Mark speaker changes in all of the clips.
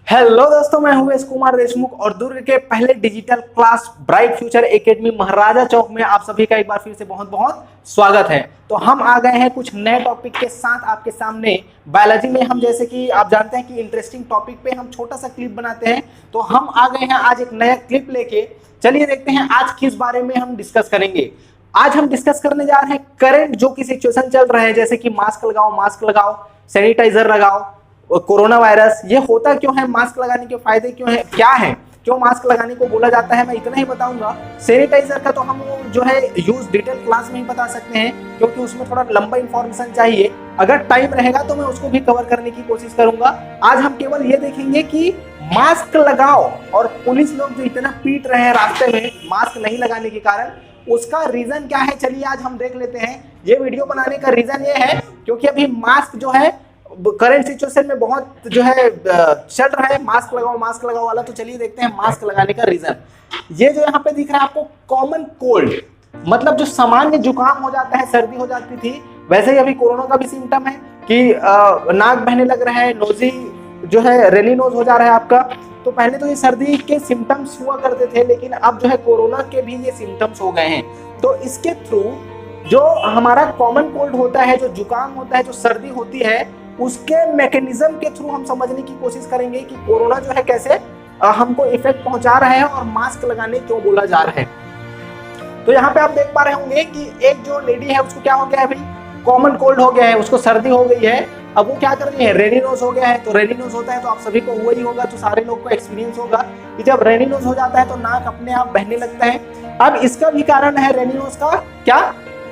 Speaker 1: Hello दोस्तों, मैं हूं एस कुमार देशमुख और दुर्ग के पहले digital class bright future academy Maharaja Chowk में आप सभी का एक बार फिर से बहुत बहुत स्वागत है। तो हम आ गए हैं कुछ नए टॉपिक के साथ आपके सामने। बायोलॉजी में हम जैसे कि आप जानते हैं कि इंटरेस्टिंग टॉपिक पे हम छोटा सा क्लिप बनाते हैं, तो हम आ गए हैं आज एक नया क्लिप लेके। चलिए देखते हैं आज किस बारे में हम डिस्कस करेंगे। आज हम डिस्कस करने जा रहे हैं करंट जो कि सिचुएशन चल रहा है, जैसे कि मास्क लगाओ, सैनिटाइजर लगाओ, कोरोना वायरस। ये होता क्यों है, मास्क लगाने के फायदे क्यों है, क्या है, क्यों मास्क लगाने को बोला जाता है, मैं इतना ही बताऊंगा। सैनिटाइजर का तो हम जो है यूज डिटेल क्लास में ही बता सकते हैं, क्योंकि उसमें थोड़ा लंबा इंफॉर्मेशन चाहिए। अगर टाइम रहेगा तो मैं उसको भी कवर करने की कोशिश करूंगा। आज हम केवल ये देखेंगे कि मास्क लगाओ और पुलिस लोग जो इतना पीट रहे हैं रास्ते में मास्क नहीं लगाने के कारण, उसका रीजन क्या है। चलिए आज हम देख लेते हैं। ये वीडियो बनाने का रीजन ये है क्योंकि अभी मास्क जो है करंट सिचुएशन में बहुत जो है चल रहा है, मास्क लगाओ वाला। तो चलिए देखते हैं मास्क लगाने का रीजन। ये जो यहाँ पे दिख रहा है आपको, कॉमन कोल्ड, मतलब जो सामान्य जुकाम हो जाता है, सर्दी हो जाती थी, वैसे ही अभी कोरोना का भी सिम्टम है कि नाक बहने लग रहा है, नोजी जो है रेनी नोज हो जा रहा है आपका। तो पहले तो ये सर्दी के सिम्टम्स हुआ करते थे, लेकिन अब जो है कोरोना के भी ये सिम्टम्स हो गए हैं। तो इसके थ्रू जो हमारा कॉमन कोल्ड होता है, जो जुकाम होता है, जो सर्दी होती है, उसके मैकेनिज्म के थ्रू हम समझने की कोशिश करेंगे कि कोरोना जो है कैसे हमको इफेक्ट पहुंचा रहा है और मास्क लगाने क्यों बोला जा रहा है। तो यहाँ पे आप देख पा रहे होंगे कि एक जो लेडी है उसको क्या हो गया है भाई, कॉमन कोल्ड हो गया है, उसको सर्दी हो गई है। अब वो क्या कर रही है, रेनी नोज हो गया है। तो रेनी नोज होता है तो आप सभी को हुआ ही होगा, तो सारे लोग को एक्सपीरियंस होगा कि जब रेनी नोज हो जाता है तो नाक अपने आप बहने लगता है। अब इसका भी कारण है रेनी नोज का क्या,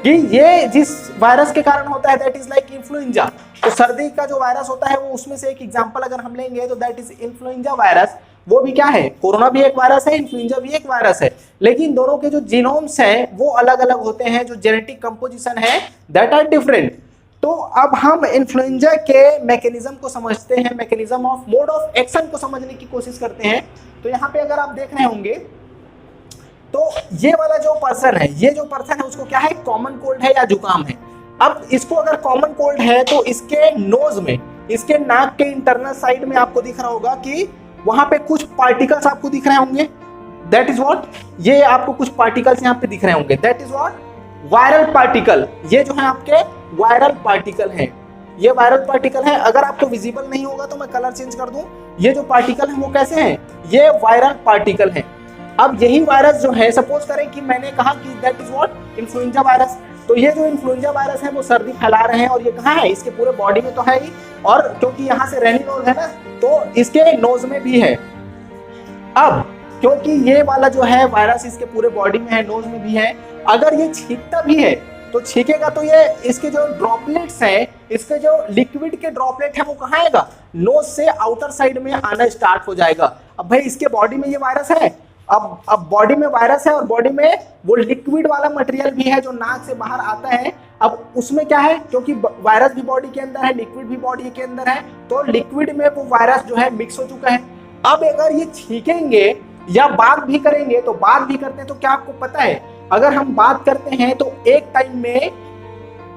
Speaker 1: कि ये जिस वायरस के कारण होता है, दैट इज लाइक इन्फ्लुएंजा। तो सर्दी का जो वायरस होता है वो उसमें से एक एग्जांपल अगर हम लेंगे तो दैट इज इन्फ्लुएंजा वायरस। वो भी क्या है, कोरोना भी एक वायरस है, इन्फ्लुएंजा भी एक वायरस है, लेकिन दोनों के जो जीनोम्स हैं वो अलग अलग होते हैं, जो जेनेटिक कंपोजिशन है दैट आर डिफरेंट। तो अब हम इन्फ्लुएंजा के मैकेनिज्म को समझते हैं, mechanism of mode of action को समझने की कोशिश करते हैं। तो यहाँ पे अगर आप देख रहे होंगे तो ये वाला जो पर्सन है, ये जो पर्सन है उसको क्या है, कॉमन कोल्ड है या जुकाम है। अब इसको अगर कॉमन कोल्ड है तो इसके नोज में, इसके नाक के इंटरनल साइड में आपको दिख रहा होगा कि वहां पे कुछ पार्टिकल्स आपको दिख रहे होंगे, दैट इज व्हाट, ये आपको कुछ पार्टिकल्स यहाँ पे दिख रहे होंगे, that is what, viral particle. ये जो है आपके वायरल पार्टिकल हैं, ये वायरल पार्टिकल है। अगर आपको विजिबल नहीं होगा तो मैं कलर चेंज कर दूं। ये जो पार्टिकल है वो कैसे हैं, ये वायरल पार्टिकल है। अब यही वायरस जो है, सपोज करें कि मैंने कहा कि that is what, influenza virus. तो ये जो इन्फ्लुएंजा वायरस है वो सर्दी फैला रहे हैं, और ये कहाँ है, इसके पूरे बॉडी में तो है ही, और क्योंकि यहाँ से रेनी नोज है ना, तो इसके नोज में भी है। अब क्योंकि ये वाला जो है वायरस इसके पूरे बॉडी में है, नोज में भी है, अगर ये छींकता भी है तो छींकेगा तो ये इसके जो ड्रॉपलेट्स हैं, इसके जो लिक्विड के ड्रॉपलेट है वो कहाँ आएगा, नोज से आउटर साइड में आना स्टार्ट हो जाएगा। अब भाई इसके बॉडी में ये वायरस है, अब बॉडी में वायरस है और बॉडी में वो लिक्विड वाला मटेरियल भी है जो नाक से बाहर आता है। अब उसमें क्या है, क्योंकि वायरस भी बॉडी के अंदर है, लिक्विड भी बॉडी के अंदर है, तो लिक्विड में वो वायरस जो है मिक्स हो चुका है। अब अगर ये छींकेंगे या बात भी करेंगे, तो बात भी करते हैं तो क्या आपको पता है, अगर हम बात करते हैं तो एक टाइम में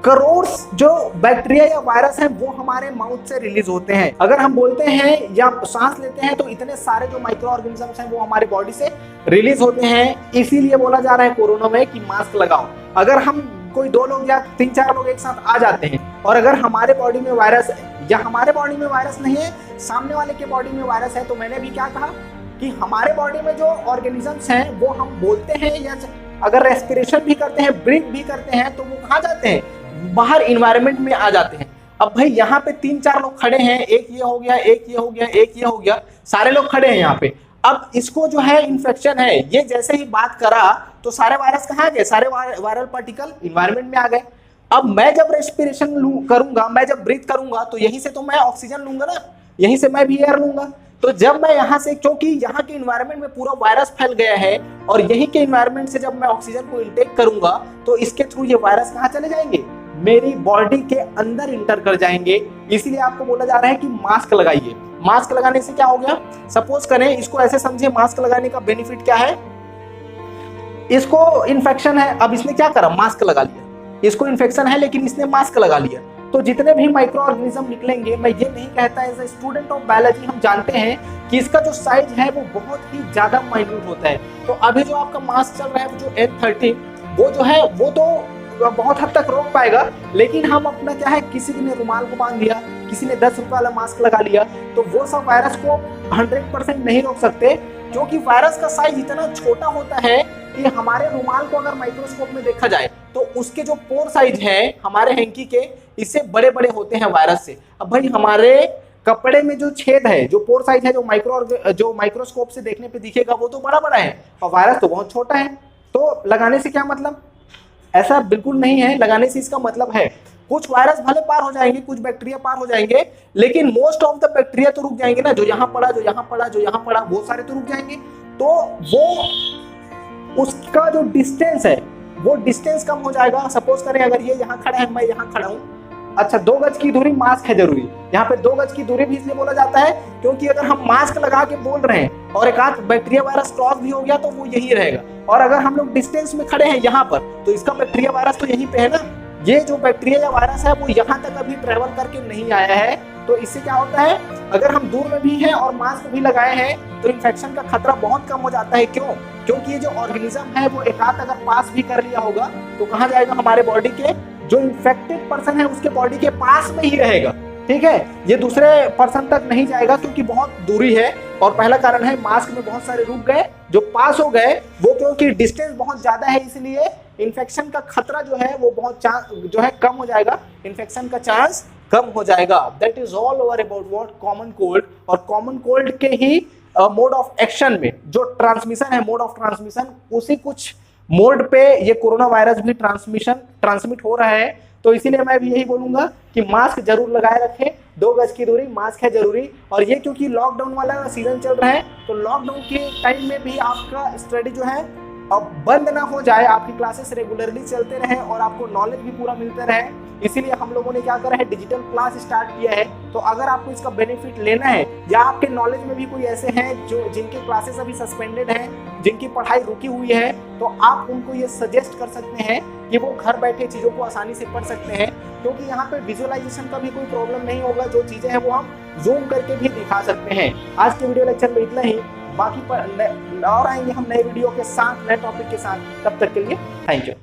Speaker 1: करोड़ जो बैक्टीरिया या वायरस हैं वो हमारे माउथ से रिलीज होते हैं। अगर हम बोलते हैं या सांस लेते हैं तो इतने सारे जो माइक्रो ऑर्गेनिजम्स हैं वो हमारे बॉडी से रिलीज होते हैं। इसीलिए बोला जा रहा है कोरोना में कि मास्क लगाओ। अगर हम कोई 2 लोग या 3-4 लोग एक साथ आ जाते हैं और अगर हमारे बॉडी में वायरस है या हमारे बॉडी में वायरस नहीं है, सामने वाले के बॉडी में वायरस है, तो मैंने भी क्या कहा कि हमारे बॉडी में जो ऑर्गेनिजम्स हैं वो हम बोलते हैं या अगर रेस्पिरेशन भी करते हैं, ब्रीथ भी करते हैं, तो वो कहाँ जाते हैं, बाहर इन्वायरमेंट में आ जाते हैं। अब भाई यहाँ पे 3-4 लोग खड़े हैं, एक ये हो गया, एक ये हो गया, एक ये हो गया, सारे लोग खड़े हैं यहाँ पे। अब इसको जो है इन्फेक्शन है, ये जैसे ही बात करा तो सारे वायरस कहाँ गए, सारे वायरल पार्टिकल इन्वायरमेंट में आ गए। अब मैं जब रेस्पिरेशन करूंगा, मैं जब ब्रीथ करूंगा तो यहीं से तो मैं ऑक्सीजन लूंगा ना, यहीं से मैं भी एयर लूंगा। तो जब मैं यहाँ से, क्योंकि यहाँ के इन्वायरमेंट में पूरा वायरस फैल गया है और यहीं के इन्वायरमेंट से जब मैं ऑक्सीजन को इंटेक करूंगा तो इसके थ्रू ये वायरस कहाँ चले जाएंगे, मेरी बॉडी के अंदर इंटर कर जाएंगे। इसीलिए आपको बोला जा रहा है कि मास्क लगाइए। मास्क लगाने से क्या हो गया, सपोज करें, इसको ऐसे समझिए, मास्क लगाने का बेनिफिट क्या है, इसको इन्फेक्शन है, अब इसने क्या करा, मास्क लगा लिया, इसको इन्फेक्शन है लेकिन इसने मास्क लगा लिया, तो जितने भी माइक्रो ऑर्गेनिज्म निकलेंगे, मैं ये नहीं कहता, as a student of biology हम जानते हैं कि इसका जो साइज है वो बहुत ही ज्यादा माइन्यूट होता है। तो अभी जो आपका मास्क चल रहा है जो N13 वो जो है वो तो बहुत हद तक रोक पाएगा, लेकिन हम अपना क्या है, किसी ने रुमाल को बांध लिया, किसी ने 10 रुपए वाला मास्क लगा लिया, तो वो सब वायरस को 100% नहीं रोक सकते, क्योंकि वायरस का साइज इतना छोटा होता है कि हमारे रुमाल को अगर माइक्रोस्कोप में देखा जाए तो उसके जो पोर साइज है हमारे हैंकी के, इससे बड़े बड़े होते हैं वायरस से। अब भाई हमारे कपड़े में जो छेद है, जो पोर साइज है, जो माइक्रोस्कोप से देखने पे दिखेगा वो तो बड़ा बड़ा है, और वायरस तो बहुत छोटा है। तो लगाने से क्या मतलब? ऐसा बिल्कुल नहीं है, लगाने से इसका मतलब है कुछ वायरस भले पार हो जाएंगे, कुछ बैक्टीरिया पार हो जाएंगे, लेकिन मोस्ट ऑफ द बैक्टीरिया तो रुक जाएंगे ना, जो यहाँ पड़ा, जो यहाँ पड़ा, जो यहाँ पड़ा, वो सारे तो रुक जाएंगे। तो वो उसका जो डिस्टेंस है वो डिस्टेंस कम हो जाएगा। सपोज करें अगर ये यहाँ खड़ा है, मैं यहाँ खड़ा हूँ, अच्छा 2 गज की दूरी मास्क है जरूरी। यहाँ पे 2 गज की दूरी भी इसलिए बोला जाता है क्योंकि अगर हम मास्क लगा के बोल रहे हैं और एक आध बैक्टीरिया वायरस क्रॉस भी हो गया तो वो यही रहेगा, और अगर हम लोग डिस्टेंस में खड़े हैं यहाँ पर तो इसका बैक्टीरिया वायरस तो यहीं पे है ना। ये जो बैक्टीरिया या वायरस है वो यहाँ तक अभी ट्रेवल करके नहीं आया है। तो इससे क्या होता है, अगर हम दूर में भी हैं और मास्क भी लगाए हैं तो इन्फेक्शन का खतरा बहुत कम हो जाता है। क्यों? क्योंकि ये जो ऑर्गेनिज्म है वो एक हाथ अगर पास भी कर लिया होगा तो कहाँ जाएगा, हमारे बॉडी के जो इन्फेक्टेड पर्सन है उसके बॉडी के पास में ही रहेगा। ठीक है, ये दूसरे पर्सन तक नहीं जाएगा क्योंकि बहुत दूरी है। और पहला कारण है मास्क में बहुत सारे रुक गए, जो पास हो गए वो क्योंकि डिस्टेंस बहुत ज्यादा है इसलिए इन्फेक्शन का खतरा जो है वो बहुत जो है कम हो जाएगा, इन्फेक्शन का चांस कम हो जाएगा। That is all over about what common cold. और कॉमन कोल्ड के ही मोड ऑफ एक्शन में जो ट्रांसमिशन है, मोड ऑफ ट्रांसमिशन, उसी कुछ मोड पे ये कोरोना वायरस भी ट्रांसमिट हो रहा है। तो इसीलिए मैं भी यही बोलूंगा कि मास्क जरूर लगाए रखें, 2 गज की दूरी, मास्क है जरूरी। और ये क्योंकि लॉकडाउन वाला सीजन चल रहा है तो लॉकडाउन के टाइम में भी आपका स्टडी जो है अब बंद ना हो जाए, आपकी क्लासेस रेगुलरली चलते रहे और आपको नॉलेज भी पूरा मिलते रहे, इसीलिए हम लोगों ने क्या करा है, डिजिटल क्लास स्टार्ट किया है। तो अगर आपको इसका बेनिफिट लेना है या आपके नॉलेज में भी कोई ऐसे हैं जो जिनके क्लासेस अभी सस्पेंडेड हैं, जिनकी पढ़ाई रुकी हुई है, तो आप उनको ये सजेस्ट कर सकते हैं कि वो घर बैठे चीज़ों को आसानी से पढ़ सकते हैं, क्योंकि यहाँ पे विजुअलाइजेशन का भी कोई प्रॉब्लम नहीं होगा। जो चीज़ें हैं वो हम जूम करके भी दिखा सकते हैं। आज के वीडियो लेक्चर में इतना ही, बाकी पर और आएंगे हम नए वीडियो के साथ, नए टॉपिक के साथ। तब तक के लिए थैंक यू।